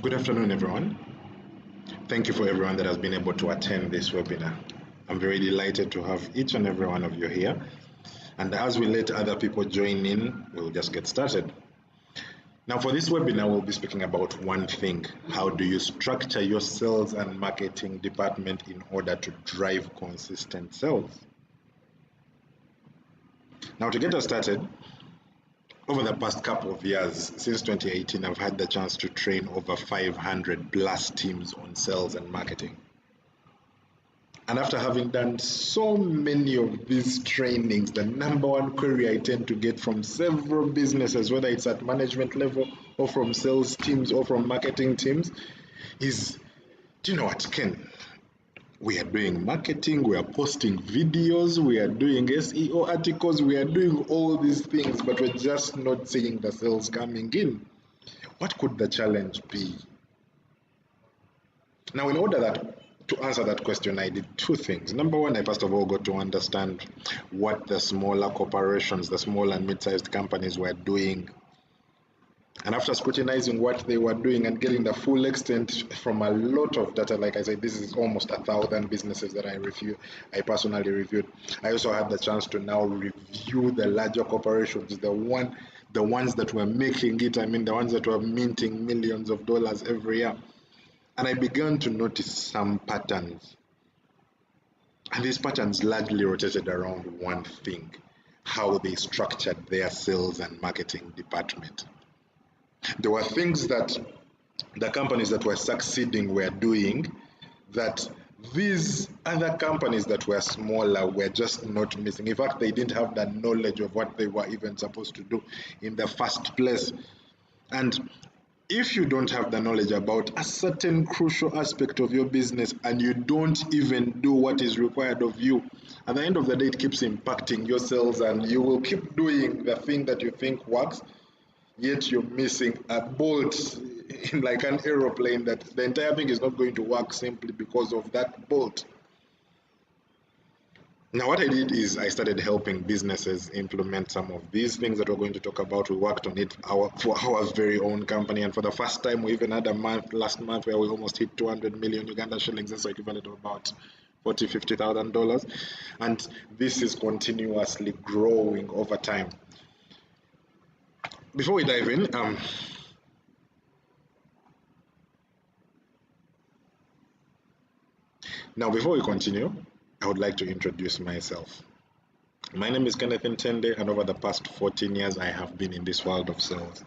Good afternoon, everyone. Thank you for everyone that has been able to attend this webinar. I'm very delighted to have each and every one of you here. And as we let other people join in, we'll just get started. Now, for this webinar, we'll be speaking about one thing. How do you structure your sales and marketing department in order to drive consistent sales? Now, to get us started, over the past couple of years, since 2018, I've had the chance to train over 500 plus teams on sales and marketing. And after having done so many of these trainings, the number one query I tend to get from several businesses, whether it's at management level or from sales teams or from marketing teams, is, do you know what, Ken? We are doing marketing, we are posting videos, we are doing SEO articles, we are doing all these things, but we're just not seeing the sales coming in. What could the challenge be? Now, in order to answer that question, I did two things. Number one, I first of all got to understand what the smaller corporations, the small and mid-sized companies were doing. And after scrutinizing what they were doing and getting the full extent from a lot of data, like I said, this is almost 1,000 businesses that I personally reviewed. I also had the chance to now review the larger corporations, the ones that were making it, the ones that were minting millions of dollars every year. And I began to notice some patterns. And these patterns largely rotated around one thing: how they structured their sales and marketing department. There were things that the companies that were succeeding were doing that these other companies that were smaller were just not missing. In fact, they didn't have the knowledge of what they were even supposed to do in the first place. And if you don't have the knowledge about a certain crucial aspect of your business and you don't even do what is required of you, at the end of the day, it keeps impacting your sales, and you will keep doing the thing that you think works, yet you're missing a bolt in like an aeroplane that the entire thing is not going to work simply because of that bolt. Now, what I did is I started helping businesses implement some of these things that we're going to talk about. We worked on it for our very own company, and for the first time, we even had a month last month where we almost hit 200 million Uganda shillings. That's equivalent of about $40,000-$50,000, and this is continuously growing over time. Before we dive in, before we continue, I would like to introduce myself. My name is Kenneth Ntende, and over the past 14 years, I have been in this world of sales.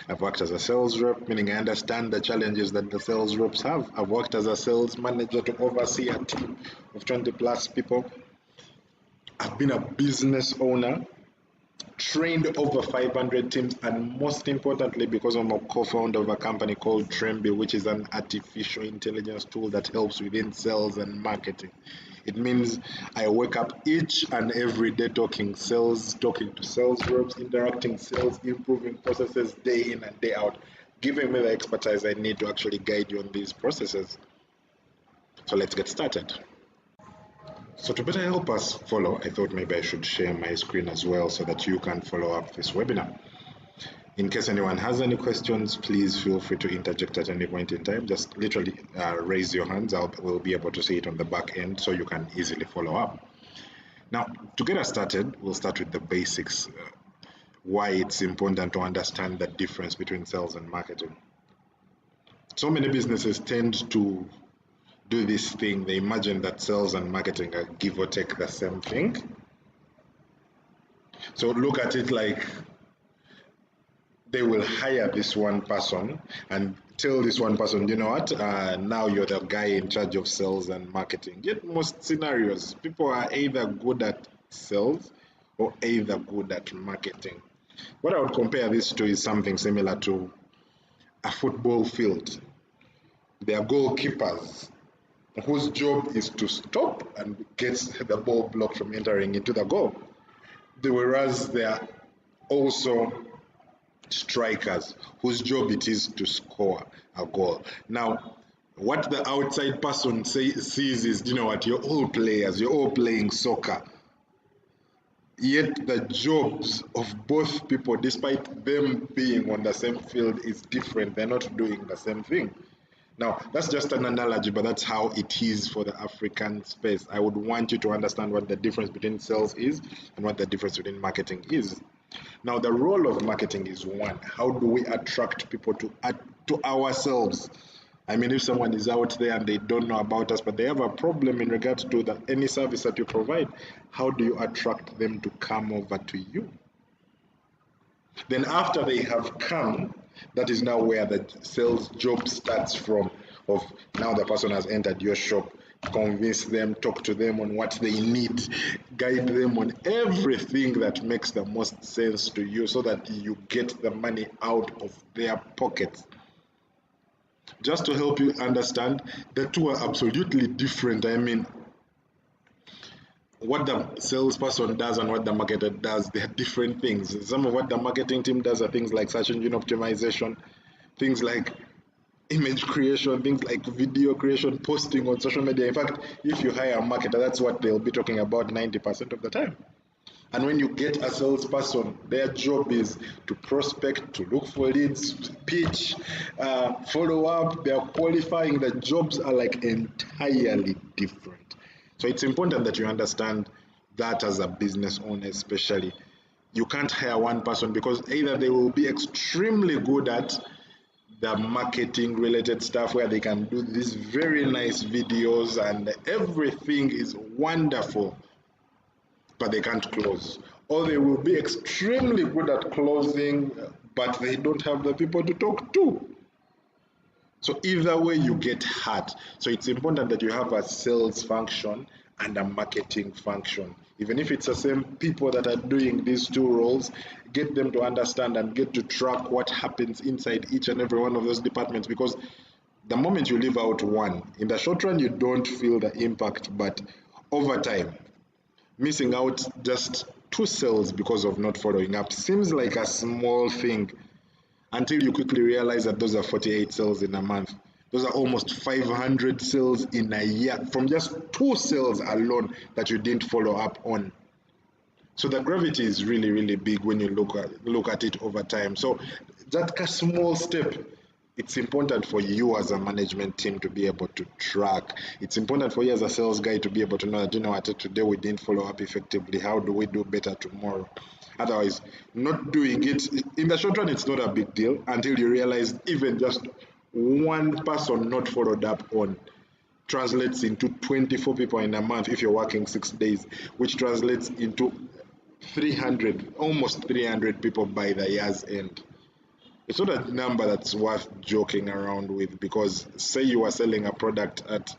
I've worked as a sales rep, meaning I understand the challenges that the sales reps have. I've worked as a sales manager to oversee a team of 20 plus people. I've been a business owner, trained over 500 teams, and most importantly, because I'm a co-founder of a company called Tremby, which is an artificial intelligence tool that helps within sales and marketing. It means I wake up each and every day talking sales, talking to sales reps, interacting sales, improving processes day in and day out, giving me the expertise I need to actually guide you on these processes. So let's get started. So to better help us follow, I thought maybe I should share my screen as well so that you can follow up this webinar. In case anyone has any questions, please feel free to interject at any point in time. Just literally raise your hands. We'll be able to see it on the back end so you can easily follow up. Now, to get us started, we'll start with the basics. Why it's important to understand the difference between sales and marketing. So many businesses tend to do this thing. They imagine that sales and marketing are give or take the same thing. So look at it like they will hire this one person and tell this one person, you know what, now you're the guy in charge of sales and marketing. Yet most scenarios, people are either good at sales or either good at marketing. What I would compare this to is something similar to a football field. There are goalkeepers whose job is to stop and get the ball blocked from entering into the goal. Whereas there are also strikers whose job it is to score a goal. Now, what the outside person sees is, you know what, you're all players, you're all playing soccer. yet the jobs of both people, despite them being on the same field, is different. They're not doing the same thing. Now, that's just an analogy, but that's how it is for the African space. I would want you to understand what the difference between sales is and what the difference between marketing is. Now, the role of marketing is one. How do we attract people to ourselves? I mean, if someone is out there and they don't know about us, but they have a problem in regards to any service that you provide, how do you attract them to come over to you? Then after they have come, that is now where the sales job starts from. Of now the person has entered your shop, convince them, talk to them on what they need, guide them on everything that makes the most sense to you so that you get the money out of their pockets. Just to help you understand, the two are absolutely different. I mean, what the salesperson does and what the marketer does, they are different things. Some of what the marketing team does are things like search engine optimization, things like image creation, things like video creation, posting on social media. In fact, if you hire a marketer, that's what they'll be talking about 90% of the time. And when you get a salesperson, their job is to prospect, to look for leads, pitch, follow up. They are qualifying. The jobs are like entirely different. So it's important that you understand that as a business owner, especially. You can't hire one person because either they will be extremely good at the marketing related stuff where they can do these very nice videos and everything is wonderful, but they can't close. Or they will be extremely good at closing, but they don't have the people to talk to. So either way you get hurt. So it's important that you have a sales function and a marketing function. Even if it's the same people that are doing these two roles, get them to understand and get to track what happens inside each and every one of those departments, because the moment you leave out one, in the short run you don't feel the impact, but over time, missing out just 2 sales because of not following up seems like a small thing until you quickly realize that those are 48 sales in a month. Those are almost 500 sales in a year from just 2 sales alone that you didn't follow up on. So the gravity is really, really big when you look at it over time. So that small step, it's important for you as a management team to be able to track. It's important for you as a sales guy to be able to know that, you know what, today we didn't follow up effectively. How do we do better tomorrow? Otherwise, not doing it, in the short run, it's not a big deal until you realize even just one person not followed up on translates into 24 people in a month if you're working 6 days, which translates into 300, almost 300 people by the year's end. It's not a number that's worth joking around with, because say you are selling a product at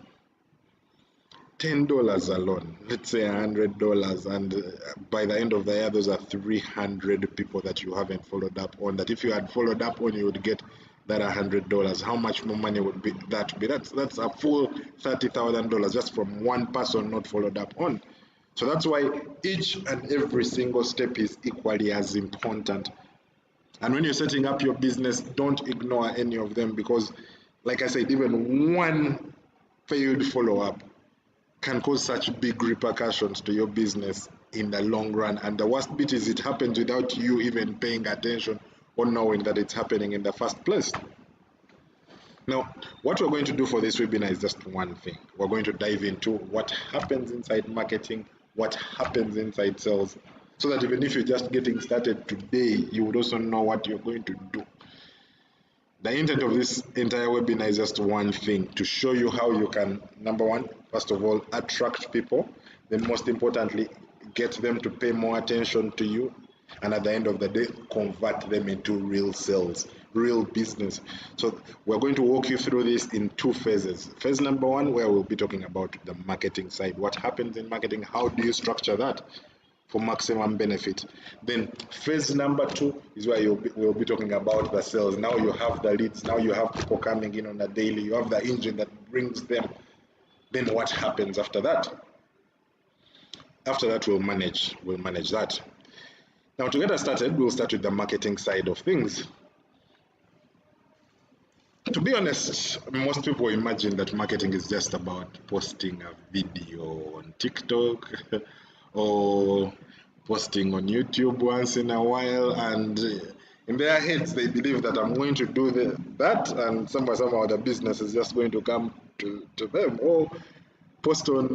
$10 alone, let's say $100, and by the end of the year, those are 300 people that you haven't followed up on. That if you had followed up on, you would get that $100. How much more money would that be? That's a full $30,000 just from one person not followed up on. So that's why each and every single step is equally as important. And when you're setting up your business, don't ignore any of them, because, like I said, even one failed follow-up can cause such big repercussions to your business in the long run. And the worst bit is it happens without you even paying attention or knowing that it's happening in the first place. Now, what we're going to do for this webinar is just one thing. We're going to dive into what happens inside marketing, what happens inside sales, so that even if you're just getting started today, you would also know what you're going to do. The intent of this entire webinar is just one thing: to show you how you can, number one, first of all, attract people, then most importantly, get them to pay more attention to you, and at the end of the day, convert them into real sales, real business. So we're going to walk you through this in 2 phases. Phase number 1, where we'll be talking about the marketing side. What happens in marketing? How do you structure that for maximum benefit? Then phase number 2 is where we'll be talking about the sales. Now you have the leads, now you have people coming in on a daily, you have the engine that brings them. Then what happens after that? After that, we'll manage that. Now, to get us started, we'll start with the marketing side of things. To be honest, most people imagine that marketing is just about posting a video on TikTok or posting on YouTube once in a while, and in their heads they believe that I'm going to do that, and somehow the business is just going to come to them, or post on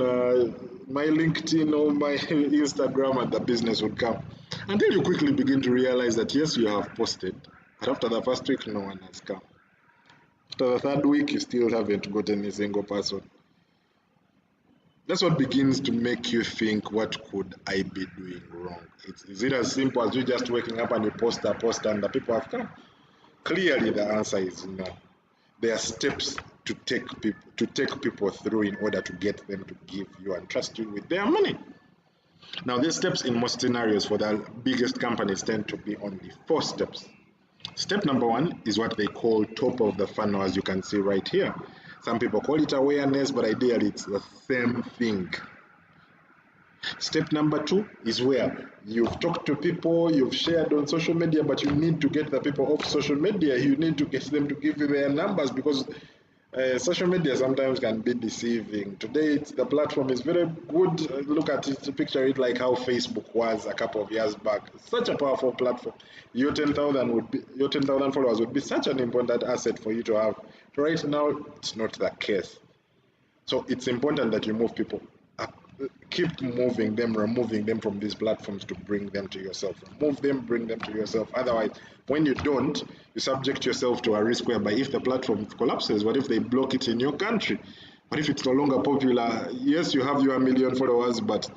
my LinkedIn or my Instagram, and the business would come. Until you quickly begin to realize that yes, you have posted, but after the first week, no one has come. After the third week, you still haven't got any single person. That's what begins to make you think, what could I be doing wrong? Is it as simple as you just waking up and you post and the people have come? Clearly, the answer is no. There are steps to take people through in order to get them to give you and trust you with their money. Now, these steps in most scenarios for the biggest companies tend to be only 4 steps. Step number 1 is what they call top of the funnel, as you can see right here. Some people call it awareness, but ideally it's the same thing. Step number 2 is where you've talked to people, you've shared on social media, but you need to get the people off social media. You need to get them to give you their numbers, because social media sometimes can be deceiving. Today, the platform is very good. Look at it, picture it like how Facebook was a couple of years back. Such a powerful platform. Your 10,000 followers would be such an important asset for you to have. Right now, it's not the case. So it's important that you move people up. Keep moving them, removing them from these platforms to bring them to yourself. Remove them, bring them to yourself. Otherwise, when you don't, you subject yourself to a risk whereby if the platform collapses, what if they block it in your country? What if it's no longer popular? Yes, you have your 1 million followers, but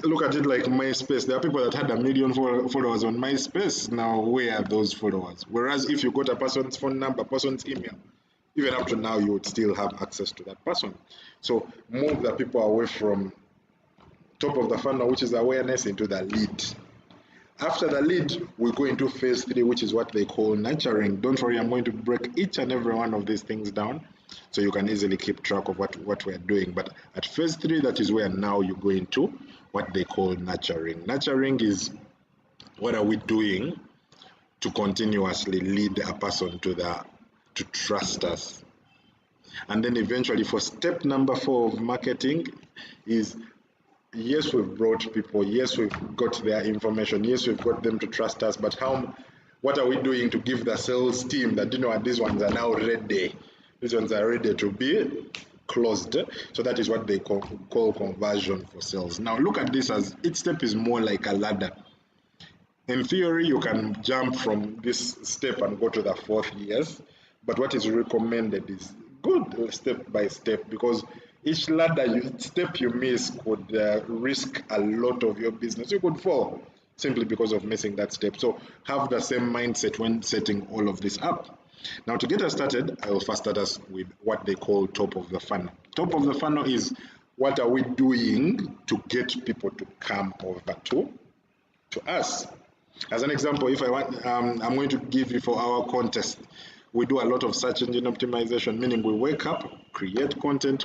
look at it like MySpace. There are people that had 1 million followers on MySpace. Now, where are those followers? Whereas if you got a person's phone number, person's email, even up to now, you would still have access to that person. So move the people away from top of the funnel, which is awareness, into the lead. After the lead, we go into phase 3, which is what they call nurturing. Don't worry, I'm going to break each and every one of these things down so you can easily keep track of what we're doing. But at phase 3, that is where now you go into what they call nurturing. Nurturing is, what are we doing to continuously lead a person to trust us. And then eventually, for step number 4 of marketing is, yes, we've brought people, yes, we've got their information, yes, we've got them to trust us, but what are we doing to give the sales team that, these ones are now ready, these ones are ready to be closed? So that is what they call conversion for sales. Now look at this as each step is more like a ladder. In theory, you can jump from this step and go to the 4th, yes, but what is recommended is good step by step, because each step you miss could risk a lot of your business. You could fall simply because of missing that step. So have the same mindset when setting all of this up. Now, to get us started, I will first start us with what they call top of the funnel. Top of the funnel is, what are we doing to get people to come over to us? As an example, if I want, I'm going to give you, for our contest, we do a lot of search engine optimization, meaning we wake up, create content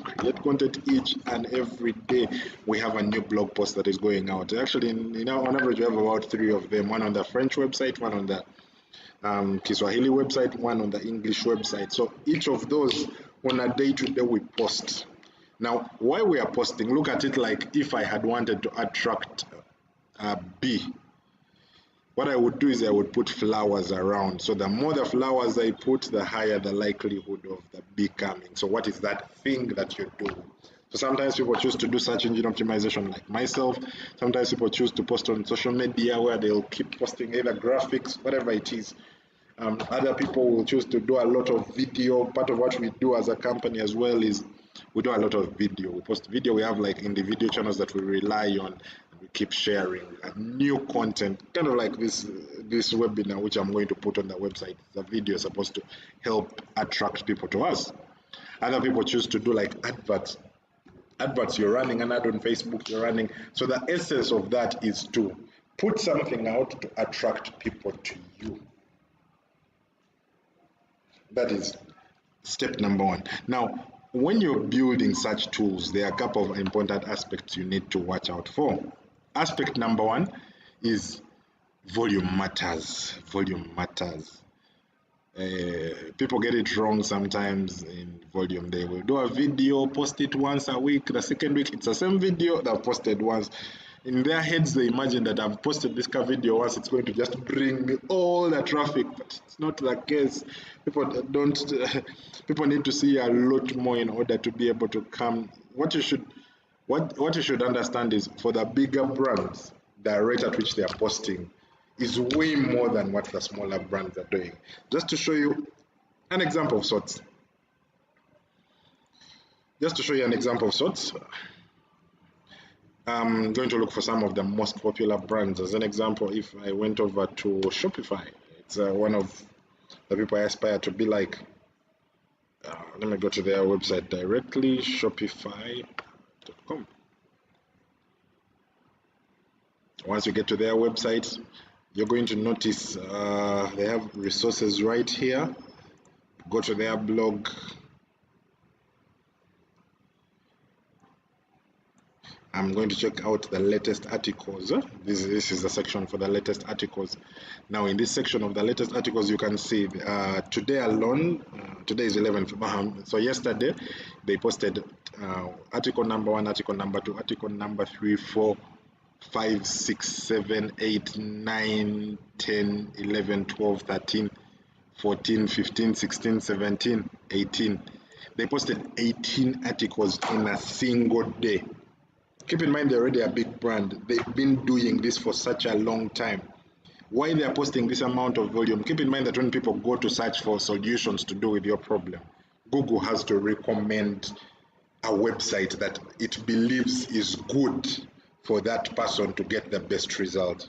each and every day. We have a new blog post that is going out. Actually, on average, we have about 3 of them, one on the French website, one on the Kiswahili website, one on the English website. So each of those, on a day-to-day, we post. Now, why we are posting, look at it like if I had wanted to attract a bee. What I would do is I would put flowers around. So the more the flowers I put, the higher the likelihood of the bee coming. So what is that thing that you do? So sometimes people choose to do search engine optimization like myself. Sometimes people choose to post on social media where they'll keep posting either graphics, whatever it is. Other people will choose to do a lot of video. Part of what we do as a company as well is we do a lot of video. We post video. We have like individual channels that we rely on. We keep sharing new content, kind of like this webinar, which I'm going to put on the website. The video is supposed to help attract people to us. Other people choose to do like adverts. You're running an ad on Facebook, you're running. So the essence of that is to put something out to attract people to you. That is step number 1. Now, when you're building such tools, there are a couple of important aspects you need to watch out for. Aspect number 1 is volume matters. Volume matters. People get it wrong sometimes in volume. They will do a video, post it once a week. The second week, it's the same video they've posted once. In their heads, they imagine that I've posted this car video once, it's going to just bring me all the traffic, but it's not the case. People don't. People need to see a lot more in order to be able to come. What you should understand is, for the bigger brands, the rate at which they are posting is way more than what the smaller brands are doing. Just to show you an example of sorts. I'm going to look for some of the most popular brands. As an example, if I went over to Shopify, it's one of the people I aspire to be like. Let me go to their website directly, shopify.com. Once you get to their website, you're going to notice they have resources right here. Go to their blog. I'm going to check out the latest articles. This is the section for the latest articles. Now, in this section of the latest articles, you can see today alone, today is 11th. So yesterday, they posted article number 1, article number 2, article number 3, 4, 5, 6, 7, 8, 9, 10, 11, 12, 13, 14, 15, 16, 17, 18. They posted 18 articles in a single day. Keep in mind, they're already a big brand. They've been doing this for such a long time. Why they are posting this amount of volume? Keep in mind that when people go to search for solutions to do with your problem, Google has to recommend a website that it believes is good for that person to get the best result.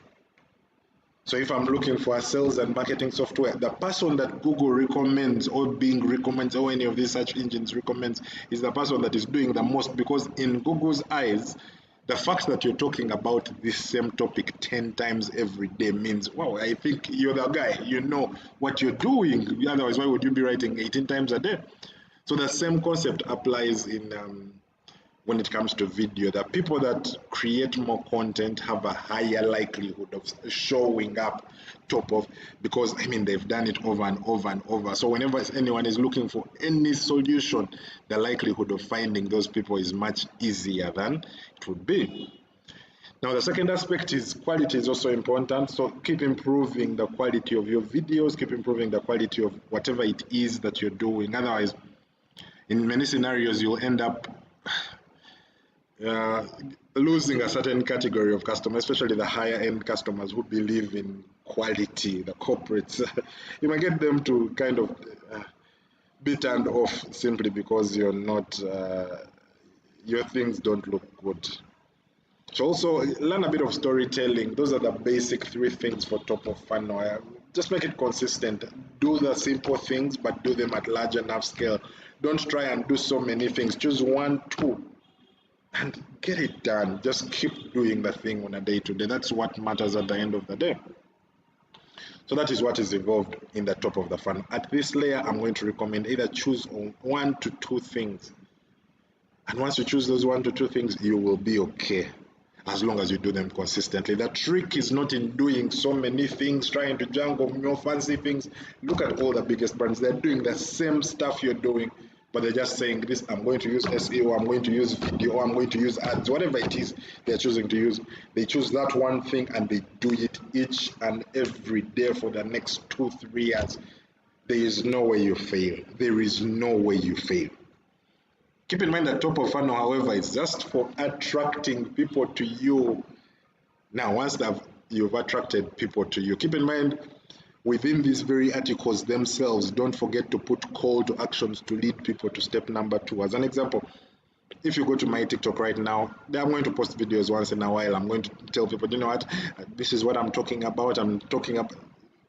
So if I'm looking for a sales and marketing software, the person that Google recommends or Bing recommends or any of these search engines recommends is the person that is doing the most, because in Google's eyes, the fact that you're talking about this same topic 10 times every day means, wow, I think you're the guy, you know what you're doing. Otherwise, why would you be writing 18 times a day? So the same concept applies in when it comes to video. The people that create more content have a higher likelihood of showing up top of, because they've done it over and over and over. So whenever anyone is looking for any solution, the likelihood of finding those people is much easier than it would be. Now, the second aspect is quality is also important. So keep improving the quality of your videos, keep improving the quality of whatever it is that you're doing. Otherwise, in many scenarios, you'll end up losing a certain category of customers, especially the higher end customers who believe in quality, the corporates. You might get them to kind of be turned off simply because you're not, your things don't look good. So also learn a bit of storytelling. Those are the basic 3 things for top of funnel. Just make it consistent. Do the simple things, but do them at large enough scale. Don't try and do so many things. Choose 1, 2. And get it done. Just keep doing the thing on a day-to-day. That's what matters at the end of the day. So that is what is involved in the top of the funnel. At this layer, I'm going to recommend either choose 1 to 2 things. And once you choose those 1 to 2 things, you will be okay, as long as you do them consistently. The trick is not in doing so many things, trying to jungle more fancy things. Look at all the biggest brands. They're doing the same stuff you're doing, but they're just saying this, I'm going to use SEO, I'm going to use video, I'm going to use ads, whatever it is they're choosing to use. They choose that one thing and they do it each and every day for the next 2-3 years. There is no way you fail. There is no way you fail. Keep in mind that top of funnel, however, is just for attracting people to you. Now, once you've attracted people to you, keep in mind, within these very articles themselves, don't forget to put call to actions to lead people to step number 2. As an example, if you go to my TikTok right now, I'm going to post videos once in a while. I'm going to tell people, you know what, this is what I'm talking about. I'm talking about,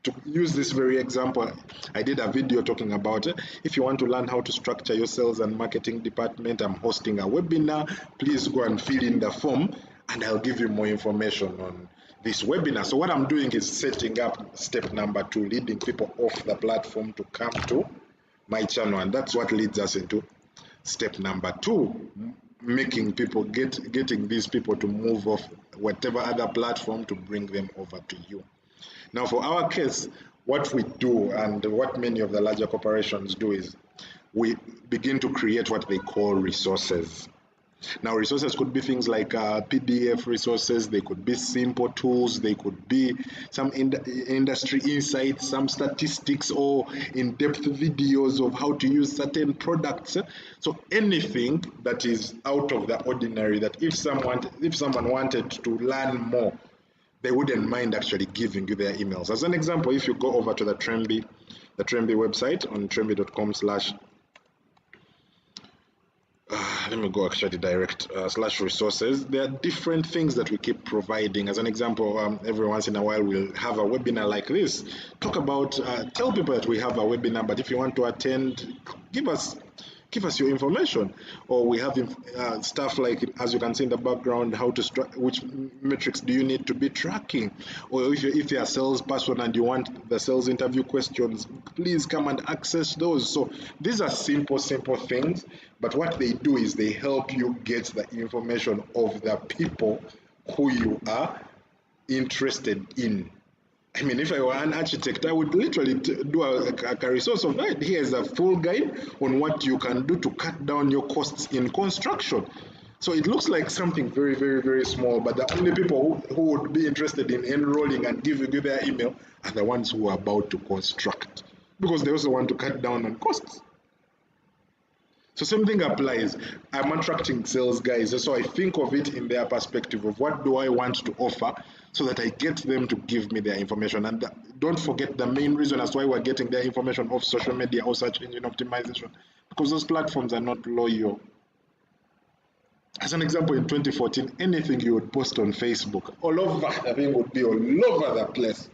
to use this very example, I did a video talking about it. If you want to learn how to structure your sales and marketing department, I'm hosting a webinar. Please go and fill in the form and I'll give you more information on this webinar. So what I'm doing is setting up step number 2, leading people off the platform to come to my channel. And that's what leads us into step number 2, making people, getting these people to move off whatever other platform to bring them over to you. Now, for our case, what we do and what many of the larger corporations do is we begin to create what they call resources. Now, resources could be things like PDF resources, they could be simple tools, they could be some industry insights, some statistics, or in-depth videos of how to use certain products. So anything that is out of the ordinary, that if someone wanted to learn more, they wouldn't mind actually giving you their emails. As an example, if you go over to the Tremby website on tremby.com/ let me go actually direct / resources. There are different things that we keep providing. As an example, every once in a while we'll have a webinar like this. Talk about, tell people that we have a webinar, but if you want to attend, give us your information. Or we have stuff like, as you can see in the background, how to which metrics do you need to be tracking, or if you're a salesperson and you want the sales interview questions, please come and access those. So these are simple things, but what they do is they help you get the information of the people who you are interested in. I mean, if I were an architect, I would literally do a resource of that. Here's a full guide on what you can do to cut down your costs in construction. So it looks like something very, very, very small, but the only people who would be interested in enrolling and giving you their email are the ones who are about to construct, because they also want to cut down on costs. So same thing applies. I'm attracting sales guys, so I think of it in their perspective of what do I want to offer, so that I get them to give me their information. And don't forget the main reason as why we're getting their information off social media or search engine optimization, because those platforms are not loyal. As an example, in 2014, anything you would post on Facebook, all over, the thing would be all over the place.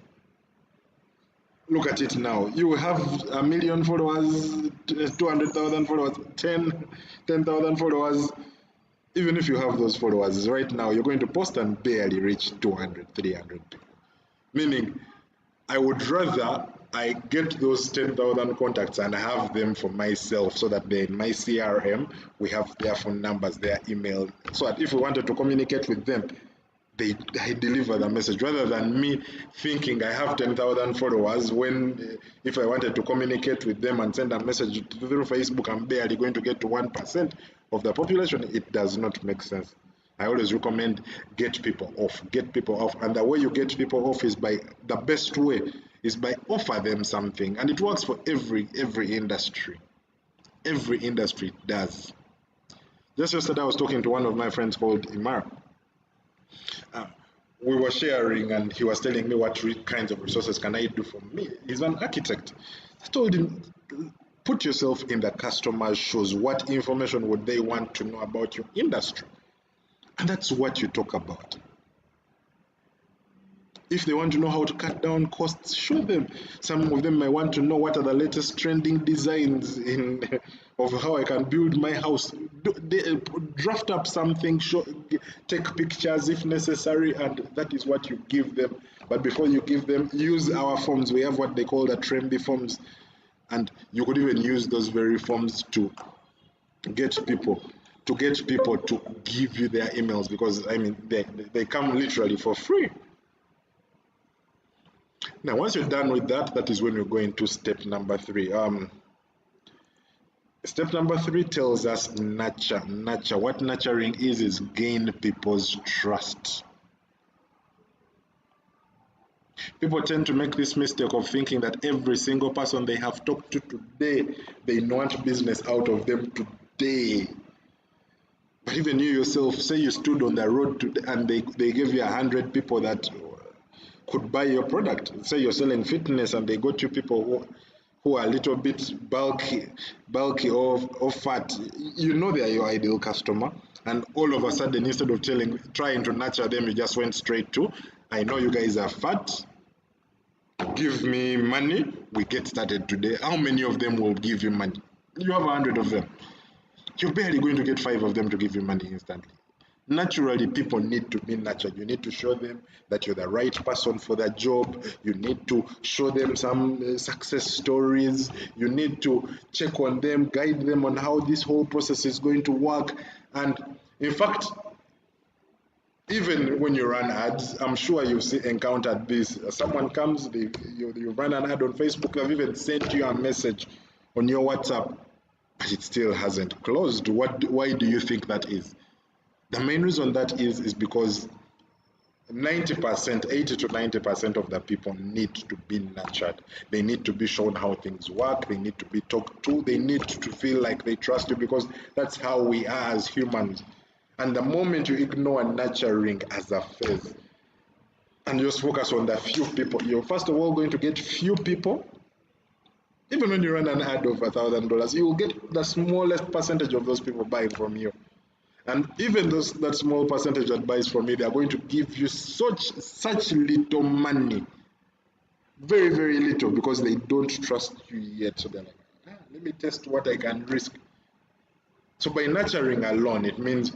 Look at it now. You have 1 million followers, 200,000 followers, 10,000 followers. Even if you have those followers right now, you're going to post and barely reach 200, 300 people. Meaning, I would rather I get those 10,000 contacts and have them for myself, so that in my CRM, we have their phone numbers, their email, so that if we wanted to communicate with them, I deliver the message, rather than me thinking I have 10,000 followers when if I wanted to communicate with them and send a message through Facebook, I'm barely going to get to 1% of the population. It does not make sense. I always recommend get people off, and the way you get people off is the best way is by offer them something, and it works for every industry. Every industry does. Just yesterday I was talking to one of my friends called Imar. We were sharing, and he was telling me what kinds of resources can I do for me. He's an architect. I told him, put yourself in the customer's shoes. What information would they want to know about your industry? And that's what you talk about. If they want to know how to cut down costs, show them. Some of them might want to know what are the latest trending designs of how I can build my house. Draft up something, take pictures if necessary, and that is what you give them. But before you give them, use our forms. We have what they call the Tremby forms, and you could even use those very forms to get people to give you their emails, because I mean they come literally for free. Now, once you're done with that, that is when we go into step number 3. Step number 3 tells us nurture. What nurturing is gain people's trust. People tend to make this mistake of thinking that every single person they have talked to today, they want business out of them today. But even you yourself, say you stood on the road today and they gave you 100 people that could buy your product. Say you're selling fitness and they got you people who are a little bit bulky or fat. You know they are your ideal customer, and all of a sudden, instead of trying to nurture them, you just went straight to, I know you guys are fat, give me money, we get started today. How many of them will give you money? You have 100 of them. You're barely going to get 5 of them to give you money instantly. Naturally, people need to be nurtured. You need to show them that you're the right person for the job. You need to show them some success stories. You need to check on them, guide them on how this whole process is going to work. And in fact, even when you run ads, I'm sure you've encountered this. Someone comes, you run an ad on Facebook, they've even sent you a message on your WhatsApp, but it still hasn't closed. Why do you think that is? The main reason that is because 90%, 80 to 90% of the people need to be nurtured. They need to be shown how things work. They need to be talked to. They need to feel like they trust you, because that's how we are as humans. And the moment you ignore nurturing as a phase and you just focus on the few people, you're first of all going to get few people. Even when you run an ad of $1,000, you will get the smallest percentage of those people buying from you. And even that small percentage that buys from you, they are going to give you such little money, very, very little, because they don't trust you yet. So they're like, let me test what I can risk. So by nurturing alone, it means,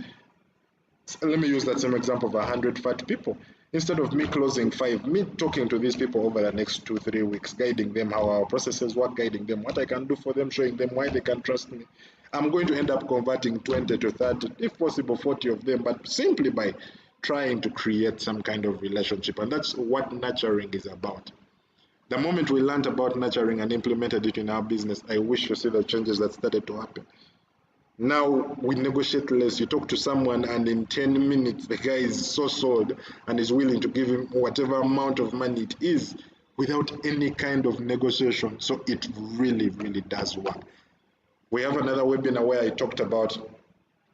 let me use that same example of 100 fat people. Instead of me closing 5, me talking to these people over the next 2-3 weeks, guiding them how our processes work, guiding them what I can do for them, showing them why they can trust me, I'm going to end up converting 20 to 30, if possible 40 of them, but simply by trying to create some kind of relationship. And that's what nurturing is about. The moment we learned about nurturing and implemented it in our business, I wish to see the changes that started to happen. Now we negotiate less. You talk to someone and in 10 minutes the guy is so sold and is willing to give him whatever amount of money it is without any kind of negotiation. So it really, really does work. We have another webinar where I talked about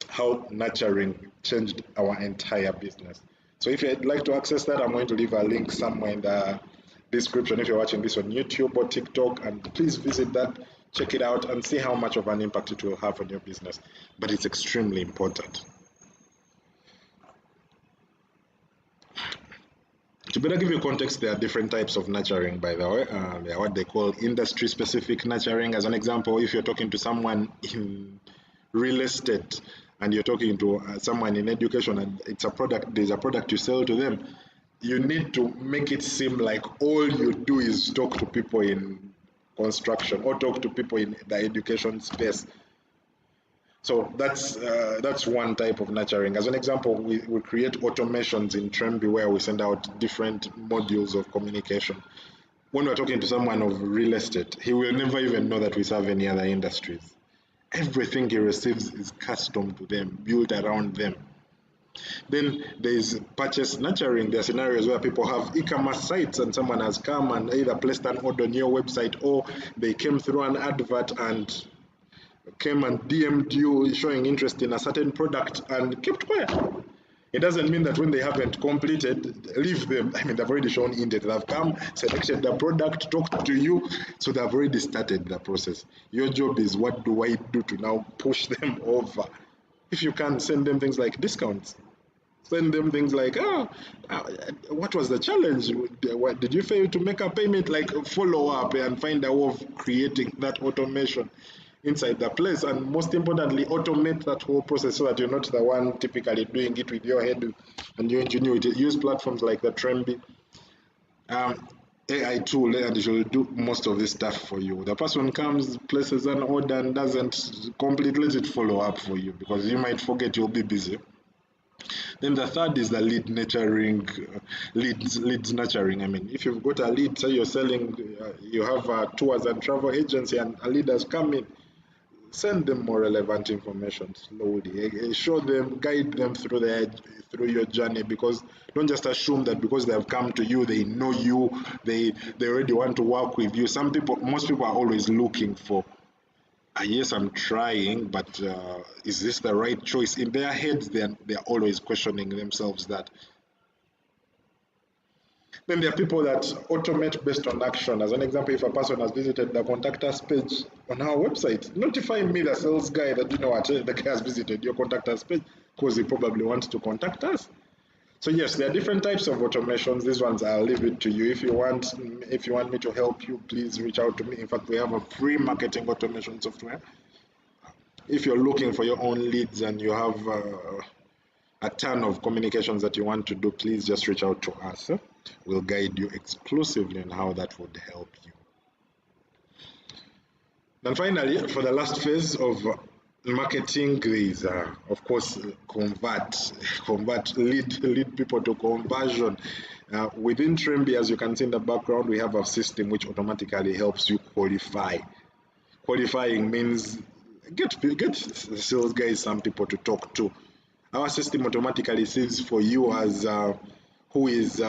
how nurturing changed our entire business. So if you'd like to access that, I'm going to leave a link somewhere in the description if you're watching this on YouTube or TikTok, and please visit that, check it out, and see how much of an impact it will have on your business. But it's extremely important. To better give you context, there are different types of nurturing, by the way. They are what they call industry-specific nurturing. As an example, if you're talking to someone in real estate and you're talking to someone in education and it's a product, there's a product you sell to them, you need to make it seem like all you do is talk to people in construction or talk to people in the education space. So that's one type of nurturing. As an example, we create automations in Tremby where we send out different modules of communication. When we're talking to someone of real estate, he will never even know that we serve any other industries. Everything he receives is custom to them, built around them. Then there is purchase nurturing. There are scenarios where people have e-commerce sites and someone has come and either placed an order on your website, or they came through an advert and came and DM'd you showing interest in a certain product and kept quiet. It doesn't mean that when they haven't completed, leave them. I mean, they've already shown interest. They've come, selected the product, talked to you, so they've already started the process. Your job is, what do I do to now push them over? If you can, send them things like discounts. Send them things like, what was the challenge? Did you fail to make a payment? Like, follow up and find a way of creating that automation inside the place, and most importantly, automate that whole process so that you're not the one typically doing it with your head and your ingenuity. Use platforms like the Tremby AI tool, and it will do most of this stuff for you. The person comes, places an order, and doesn't complete, let it follow up for you, because you might forget, you'll be busy. Then the third is the lead nurturing, leads nurturing. I mean, if you've got a lead, say you're selling, you have a tours and travel agency, and a lead has come in, send them more relevant information slowly. Show them, guide them through your journey, because don't just assume that because they have come to you, they know you, they already want to work with you. Most people are always looking for, yes, I'm trying, but is this the right choice? In their heads, they're always questioning themselves that. Then there are people that automate based on action. As an example, if a person has visited the contact us page on our website, notify me, the sales guy, that the guy has visited your contact us page, because he probably wants to contact us. So yes, there are different types of automations. These ones I'll leave it to you. If you want me to help you, please reach out to me. In fact, we have a free marketing automation software. If you're looking for your own leads and you have a ton of communications that you want to do, please just reach out to us. We'll guide you exclusively on how that would help you. Then finally, for the last phase of marketing, is of course lead people to conversion. Within Tremby, as you can see in the background, we have a system which automatically helps you qualify. Qualifying means get the sales guys some people to talk to. Our system automatically sees for you as who is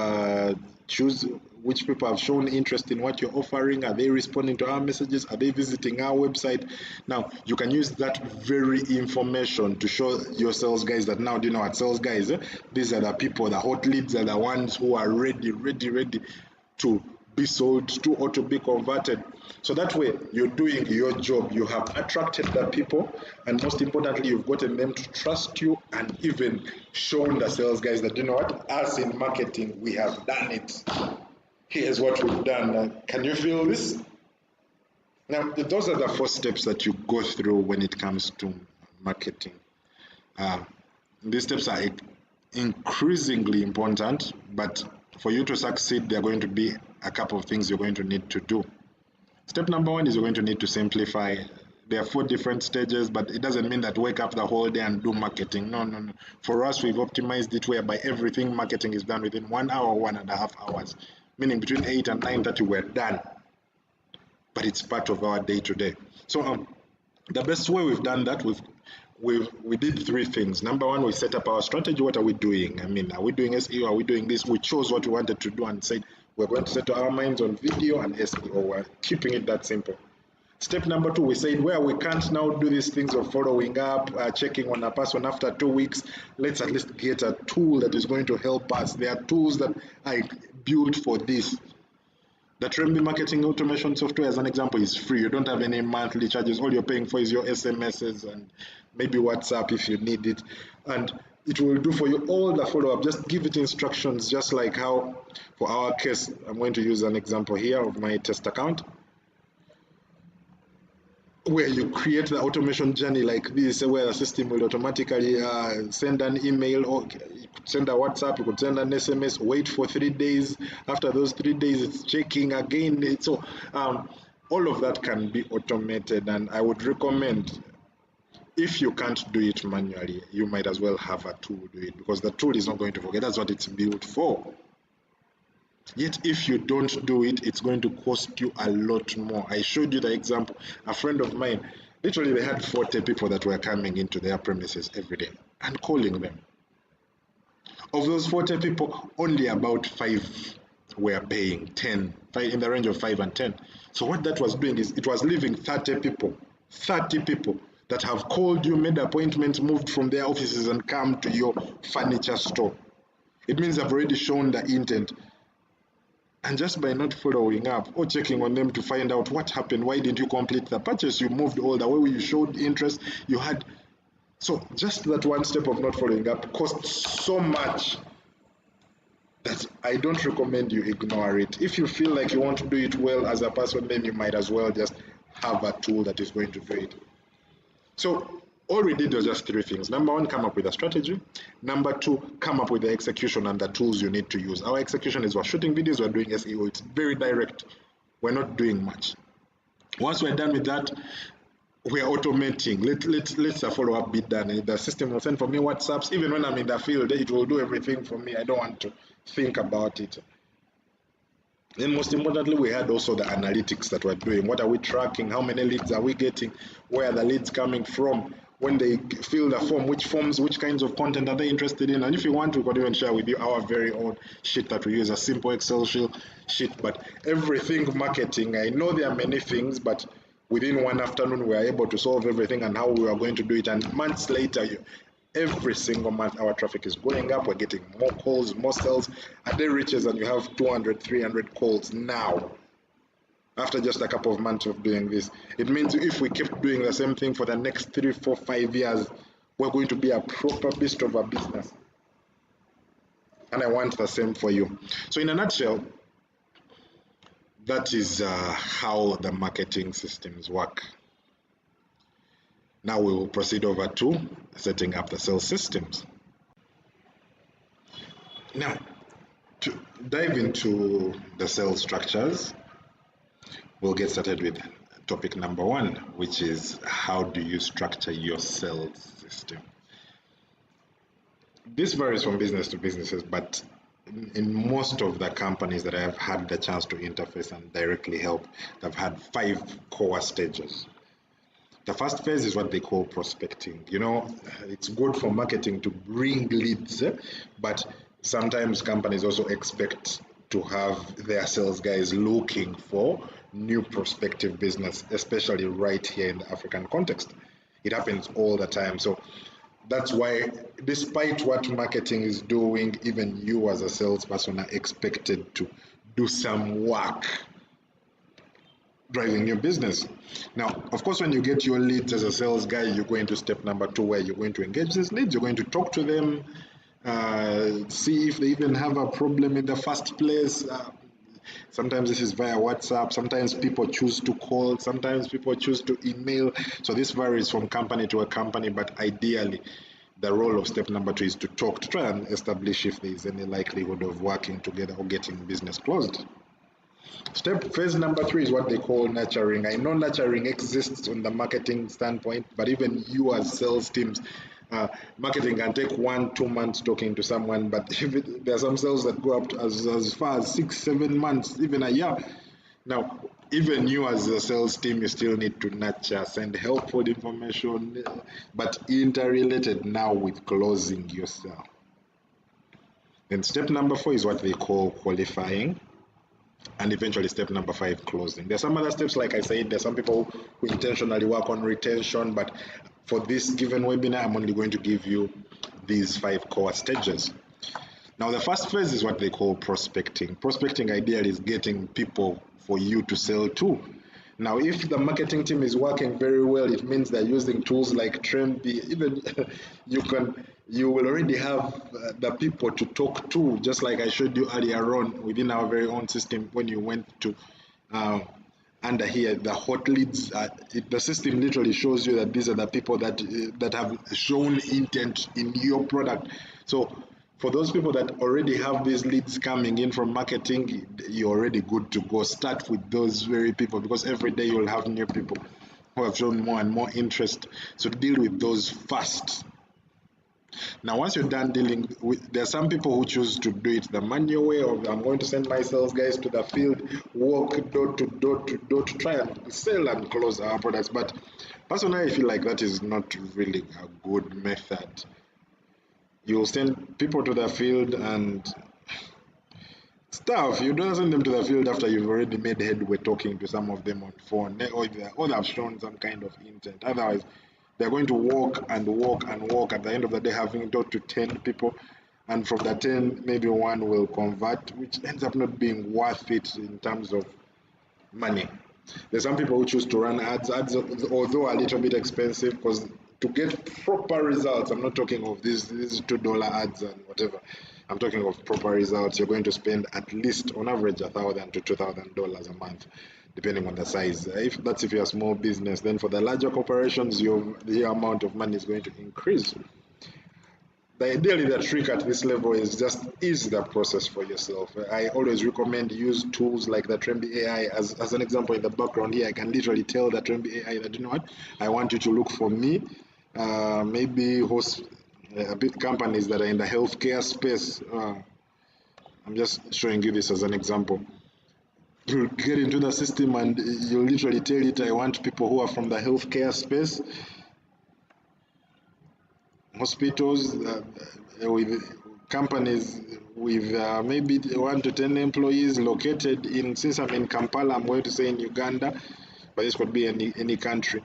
choose which people have shown interest in what you're offering. Are they responding to our messages? Are they visiting our website? Now you can use that very information to show your sales guys that now, do you know what, sales guys, these are the people, the hot leads are the ones who are ready to be sold to or to be converted. So that way you're doing your job. You have attracted the people, and most importantly, you've gotten them to trust you, and even shown the sales guys that, you know what, us in marketing, we have done it. Here's what we've done. Can you feel this? Now, those are the 4 steps that you go through when it comes to marketing. These steps are increasingly important, but for you to succeed, there are going to be a couple of things you're going to need to do. Step number 1 is you're going to need to simplify. There are 4 different stages, but it doesn't mean that wake up the whole day and do marketing. No. For us, we've optimized it whereby everything marketing is done within 1 hour, 1.5 hours, meaning between 8 and 9:30 we're done. But it's part of our day-to-day. So the best way we've done that, we did 3 things. Number 1, we set up our strategy. What are we doing? I mean, are we doing SEO? Are we doing this? We chose what we wanted to do and said we're going to set our minds on video and SEO. We're keeping it that simple. Step number 2, we said where we can't now do these things of following up, checking on a person after 2 weeks, let's at least get a tool that is going to help us. There are tools that are built for this. The Tremby marketing automation software, as an example, is free. You don't have any monthly charges. All you're paying for is your SMSs and maybe WhatsApp if you need it. And it will do for you all the follow-up. Just give it instructions, just like how, for our case, I'm going to use an example here of my test account, where you create the automation journey like this, where the system will automatically send an email, or you could send a WhatsApp, you could send an SMS, wait for 3 days. After those 3 days, it's checking again. So all of that can be automated, and I would recommend, if you can't do it manually, you might as well have a tool do it, because the tool is not going to forget. That's what it's built for. Yet if you don't do it, it's going to cost you a lot more. I showed you the example. A friend of mine, literally they had 40 people that were coming into their premises every day and calling them. Of those 40 people, only about 5 were paying, 10, in the range of 5 and 10. So what that was doing is it was leaving 30 people that have called you, made appointments, moved from their offices and come to your furniture store. It means I've already shown the intent. And just by not following up or checking on them to find out what happened, why didn't you complete the purchase? You moved all the way, you showed interest, you had. So just that one step of not following up costs so much that I don't recommend you ignore it. If you feel like you want to do it well as a person, then you might as well just have a tool that is going to do it. So all we did was just 3 things. Number 1, come up with a strategy. Number 2, come up with the execution and the tools you need to use. Our execution is we're shooting videos, we're doing SEO. It's very direct. We're not doing much. Once we're done with that, we're automating. Let's a follow-up be done. The system will send for me WhatsApps. Even when I'm in the field, it will do everything for me. I don't want to think about it. Then most importantly, we had also the analytics that we're doing. What are we tracking? How many leads are we getting? Where are the leads coming from? When they fill the form, which forms, which kinds of content are they interested in? And if you want, we could even share with you our very own sheet that we use, a simple Excel sheet. But everything marketing, I know there are many things, but within one afternoon, we are able to solve everything and how we are going to do it. And months later, every single month, our traffic is going up. We're getting more calls, more sales. A day reaches and you have 200, 300 calls now. After just a couple of months of doing this, it means if we keep doing the same thing for the next 3, 4, 5 years, we're going to be a proper beast of a business. And I want the same for you. So in a nutshell, that is how the marketing systems work. Now we will proceed over to setting up the sales systems. Now, to dive into the sales structures, we'll get started with topic number 1, which is how do you structure your sales system? This varies from business to businesses, but in most of the companies that I have had the chance to interface and directly help, they've had 5 core stages. The first phase is what they call prospecting. It's good for marketing to bring leads, but sometimes companies also expect to have their sales guys looking for new prospective business, especially right here in the African context. It happens all the time. So that's why, despite what marketing is doing, even you as a salesperson are expected to do some work driving your business. Now, of course, when you get your leads as a sales guy, you're going to step number 2, where you're going to engage these leads. You're going to talk to them, see if they even have a problem in the first place. Sometimes this is via WhatsApp. Sometimes people choose to call. Sometimes people choose to email. So this varies from company to a company, but ideally, the role of step number 2 is to talk, to try and establish if there is any likelihood of working together or getting business closed. Phase number 3 is what they call nurturing. I know nurturing exists on the marketing standpoint, but even you as sales teams, marketing can take 1-2 months talking to someone, but there are some sales that go up to as far as 6-7 months, even a year. Now, even you as a sales team, you still need to nurture, send helpful information, but interrelated now with closing your sale. Then step number 4 is what they call qualifying. And eventually step number 5, closing. There's some other steps, like I said, there's some people who intentionally work on retention, but for this given webinar, I'm only going to give you these 5 core stages. Now, the first phase is what they call prospecting. Prospecting ideally is getting people for you to sell to. Now, if the marketing team is working very well, it means they're using tools like Trembee. Even you will already have the people to talk to, just like I showed you earlier on within our very own system. When you went to under here, the hot leads, the system literally shows you that these are the people that have shown intent in your product. So for those people that already have these leads coming in from marketing, you're already good to go. Start with those very people, because every day you'll have new people who have shown more and more interest. So deal with those first. Now, once you're done dealing with, there are some people who choose to do it the manual way, or I'm going to send my sales guys to the field, walk door to door to try and sell and close our products. But personally, I feel like that is not really a good method. You'll send people to the field and stuff. You don't send them to the field after you've already made headway talking to some of them on phone, or they've shown some kind of intent. Otherwise, they're going to walk and walk and walk. At the end of the day, having talked to 10 people, and from the 10, maybe 1 will convert, which ends up not being worth it in terms of money. There's some people who choose to run ads, although a little bit expensive, because to get proper results, I'm not talking of these $2 ads and whatever. I'm talking of proper results. You're going to spend at least, on average, $1,000 to $2,000 a month, depending on the size. If you're a small business, then for the larger corporations, the amount of money is going to increase. Ideally, the trick at this level is just ease the process for yourself. I always recommend use tools like the Trembee AI. As an example, in the background here, I can literally tell the Trembee AI that, you know what, I want you to look for me, maybe host big companies that are in the healthcare space. I'm just showing you this as an example. You get into the system and you literally tell it, I want people who are from the healthcare space, hospitals, with companies with maybe 1 to 10 employees located in, since I'm in Kampala, I'm going to say in Uganda, but this could be any country.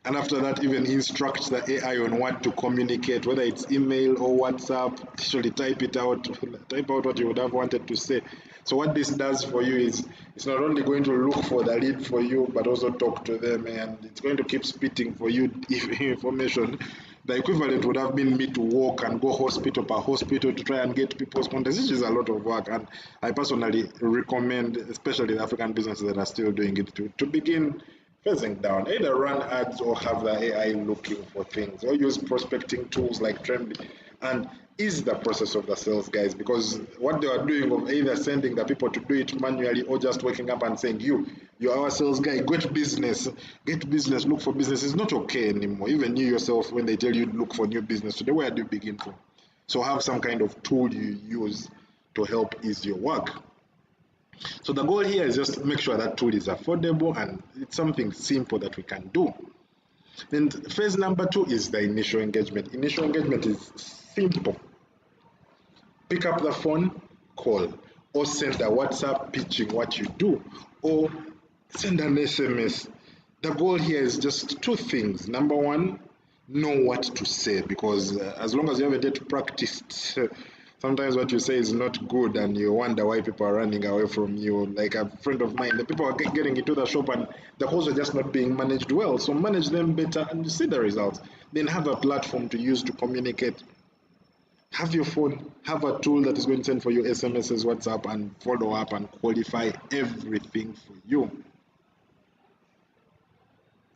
And after that, even instruct the AI on what to communicate, whether it's email or WhatsApp. Actually type out what you would have wanted to say. So what this does for you is, it's not only going to look for the lead for you, but also talk to them, and it's going to keep spitting for you information. The equivalent would have been me to walk and go hospital per hospital to try and get people's contacts. This is a lot of work, and I personally recommend, especially the African businesses that are still doing it, to begin phasing down. Either run ads or have the AI looking for things, or use prospecting tools like Trembee, and ease the process of the sales guys, because what they are doing of either sending the people to do it manually or just waking up and saying, you're our sales guy, get business, look for business, is not okay anymore. Even you yourself, when they tell you look for new business today, where do you begin from? So have some kind of tool you use to help ease your work. So the goal here is just make sure that tool is affordable and it's something simple that we can do. And phase number 2 is the initial engagement. Initial engagement is simple. Pick up the phone, call, or send a WhatsApp pitching what you do, or send an SMS. The goal here is just two things. Number one, know what to say, because as long as you have a day to practice, sometimes what you say is not good and you wonder why people are running away from you. Like a friend of mine, the people are getting into the shop and the calls are just not being managed well. So manage them better and you see the results. Then have a platform to use to communicate. Have your phone, have a tool that is going to send for you SMSs, WhatsApp, and follow up and qualify everything for you.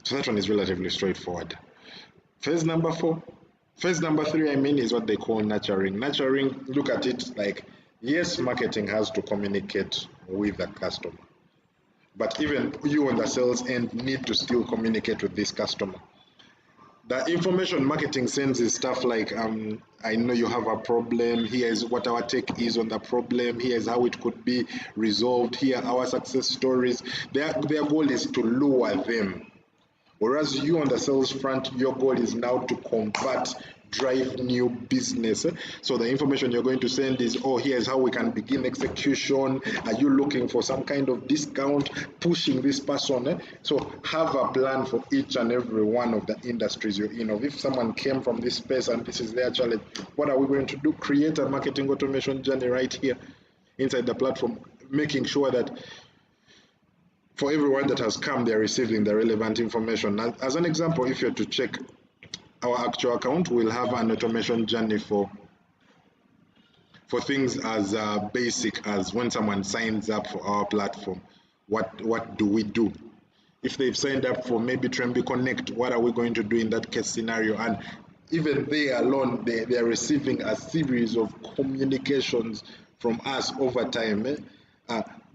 So that one is relatively straightforward. Phase number 4. Phase number 3, is what they call nurturing. Nurturing, look at it like, yes, marketing has to communicate with the customer. But even you on the sales end need to still communicate with this customer. The information marketing sends is stuff like, I know you have a problem, here is what our take is on the problem, here is how it could be resolved, here are our success stories. Their goal is to lure them. Whereas you on the sales front, your goal is now to convert, drive new business. So the information you're going to send is, oh, here's how we can begin execution. Are you looking for some kind of discount, pushing this person? So have a plan for each and every one of the industries you're in. If someone came from this space and this is their challenge, what are we going to do? Create a marketing automation journey right here inside the platform, making sure that for everyone that has come, they're receiving the relevant information. As an example, if you're to check our actual account, we'll have an automation journey for things as basic as when someone signs up for our platform, what do we do? If they've signed up for maybe Tremby Connect, what are we going to do in that case scenario? And even they alone, they are receiving a series of communications from us over time,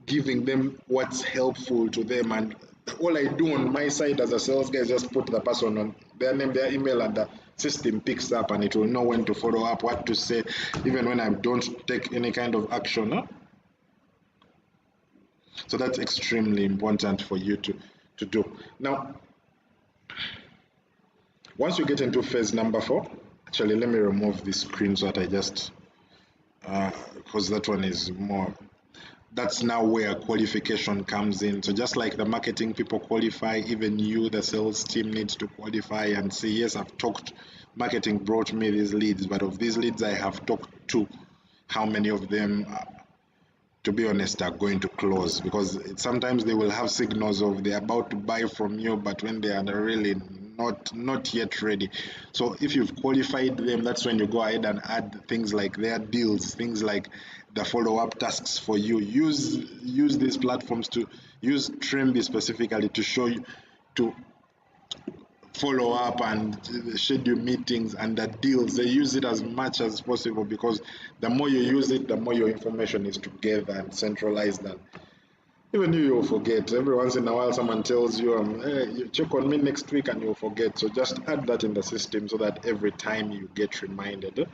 giving them what's helpful to them. And all I do on my side as a sales guy is just put the person on their name, their email, and the system picks up and it will know when to follow up, what to say, even when I don't take any kind of action. So that's extremely important for you to do. Now, once you get into phase number 4, actually, let me remove this screen so that I just, because that one is more, that's now where qualification comes in. So just like the marketing people qualify, even you, the sales team, needs to qualify and say, yes, I've talked, marketing brought me these leads, but of these leads I have talked to, how many of them, to be honest, are going to close? Because sometimes they will have signals of they're about to buy from you, but when they are really not yet ready. So if you've qualified them, that's when you go ahead and add things like their deals, things like the follow-up tasks for you. Use these platforms to use Tremby specifically to show you to follow up and schedule meetings and the deals. They use it as much as possible, because the more you use it, the more your information is together and centralized. And even you'll forget. Every once in a while, someone tells you, hey, you check on me next week, and you'll forget. So just add that in the system so that every time you get reminded.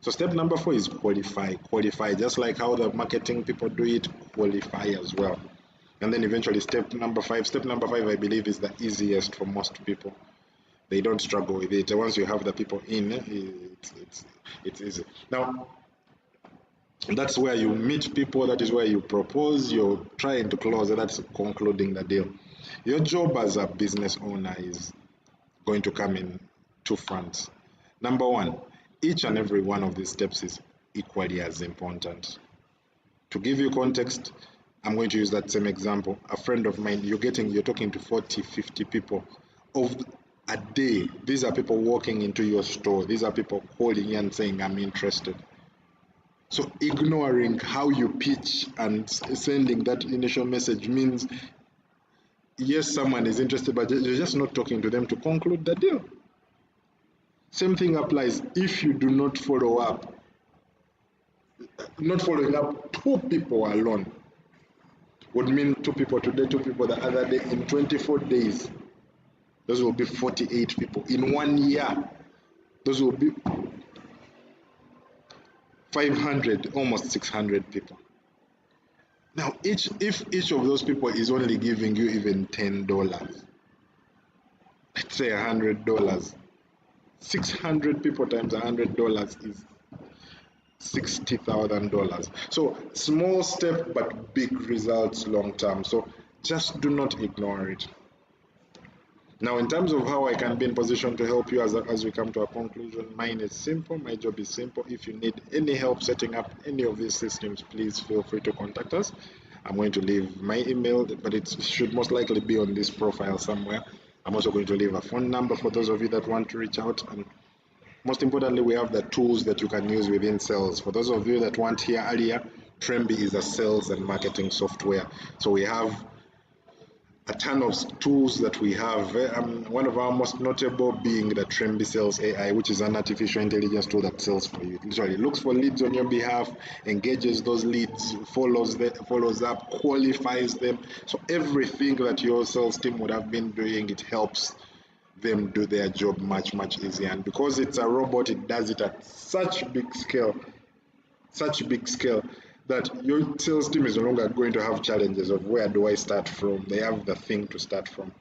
So step number 4 is qualify. Qualify, just like how the marketing people do it, qualify as well. And then eventually step number 5. Step number 5, I believe, is the easiest for most people. They don't struggle with it. Once you have the people in, it's easy. Now, that's where you meet people. That is where you propose. You're trying to close. That's concluding the deal. Your job as a business owner is going to come in 2 fronts. Number 1, each and every one of these steps is equally as important. To give you context, I'm going to use that same example. A friend of mine, you're talking to 40, 50 people of a day. These are people walking into your store. These are people calling you and saying, I'm interested. So ignoring how you pitch and sending that initial message means, yes, someone is interested, but you're just not talking to them to conclude the deal. Same thing applies if you do not follow up. Not following up 2 people alone would mean 2 people today, 2 people the other day. In 24 days, those will be 48 people. In 1 year, those will be 500, almost 600 people. Now, if each of those people is only giving you even $10, let's say $100, 600 people times $100 is $60,000. So small step but big results long term. So just do not ignore it. Now, in terms of how I can be in position to help you as we come to a conclusion, mine is simple. My job is simple. If you need any help setting up any of these systems, please feel free to contact us. I'm going to leave my email, but it should most likely be on this profile somewhere. I'm also going to leave a phone number for those of you that want to reach out. And most importantly, we have the tools that you can use within sales. For those of you that weren't here earlier, Tremby is a sales and marketing software. So we have a ton of tools that we have. One of our most notable being the Tremby Sales AI, which is an artificial intelligence tool that sells for you. It literally looks for leads on your behalf, engages those leads, follows up, qualifies them. So everything that your sales team would have been doing, it helps them do their job much easier. And because it's a robot, it does it at such big scale that your sales team is no longer going to have challenges of where do I start from. They have the thing to start from.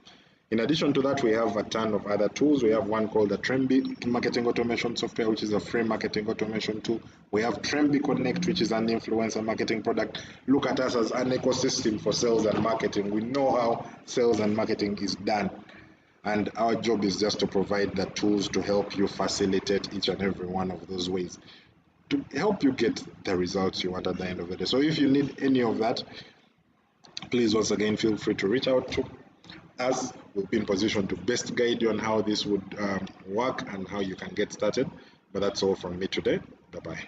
In addition to that, we have a ton of other tools. We have one called the Tremby Marketing Automation Software, which is a free marketing automation tool. We have Tremby Connect, which is an influencer marketing product. Look at us as an ecosystem for sales and marketing. We know how sales and marketing is done. And our job is just to provide the tools to help you facilitate each and every one of those ways to help you get the results you want at the end of the day. So if you need any of that, please once again feel free to reach out to us. We'll be in position to best guide you on how this would work and how you can get started. But that's all from me today. Bye-bye.